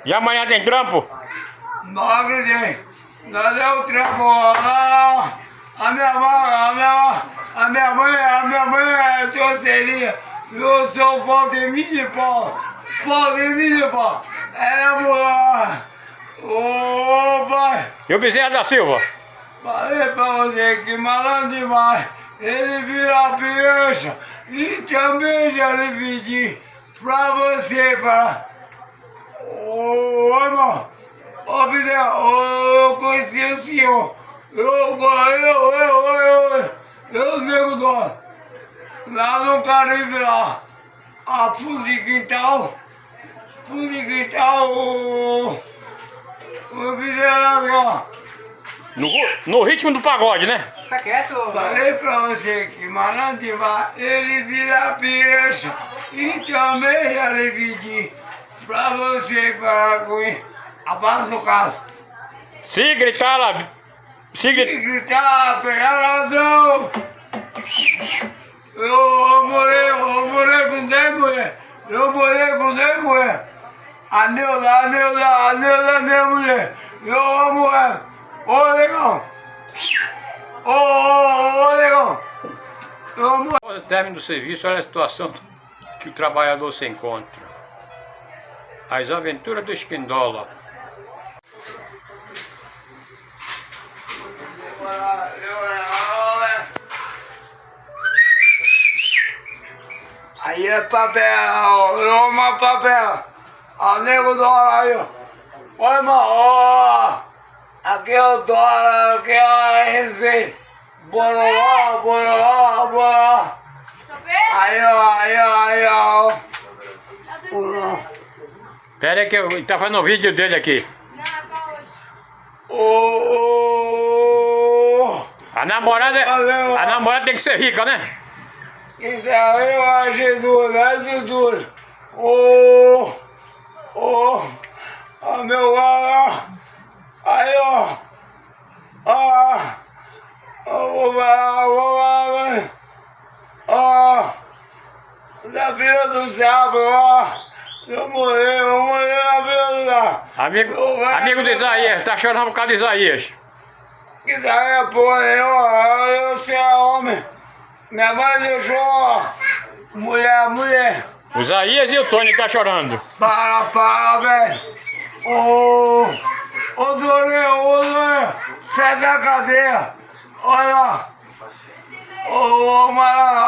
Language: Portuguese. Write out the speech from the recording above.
E amanhã tem trampo? Não acredito. Nós é o trampo. A minha mãe é doceria. Eu sou pau de milho, pau. Pau de milho, pau. Ela é mulher. Ô, pai. E o Bezerra da Silva? Falei pra você que malandro demais. Ele vira peixe. E também já lhe pedi pra você, para... Ô, irmão. Ô, Bidel, eu conheci o senhor. Eu, nego do... Lá no Caribe, lá. A fundo de quintal. Fundo de quintal, o Bidel aqui, ó. No ritmo do pagode, né? Tá quieto? Falei pra você que malandro demais, ele vira peixe. E também já lhe pedi pra você parar com isso. Abaixa o caso. Se gritar lá. Se gritar, pegar ladrão. Eu morei com 10 mulheres. Eu morei com 10 mulheres. A Neuza é minha mulher. Eu amo ela. Ô, negão. Ô, negão. Eu amo ela. No término do serviço, olha a situação que o trabalhador se encontra. As aventuras do Esquindola. Aí é papel, Roma papel. Ó, nego dólar aí, ó. Ô, irmão, ó. Aqui é o dólar, aqui é o respeito. Bora lá, bora lá, bora lá. Aí, ó. Pera aí que eu tá fazendo um vídeo dele aqui. A namorada tem que ser rica, né? Então eu acho Jesus, meu cara. Aí, ó. Vou na beira do céu, ó. Eu morri na beira do céu. Amigo de Isaías, tá chorando por causa de Isaías. Que daí, pô, eu sou homem. Minha mãe deixou mulher. O Isaías e o Tony tá chorando. Para, velho. Ô, Dorinho, sai da cadeia. Olha. Ô, mano.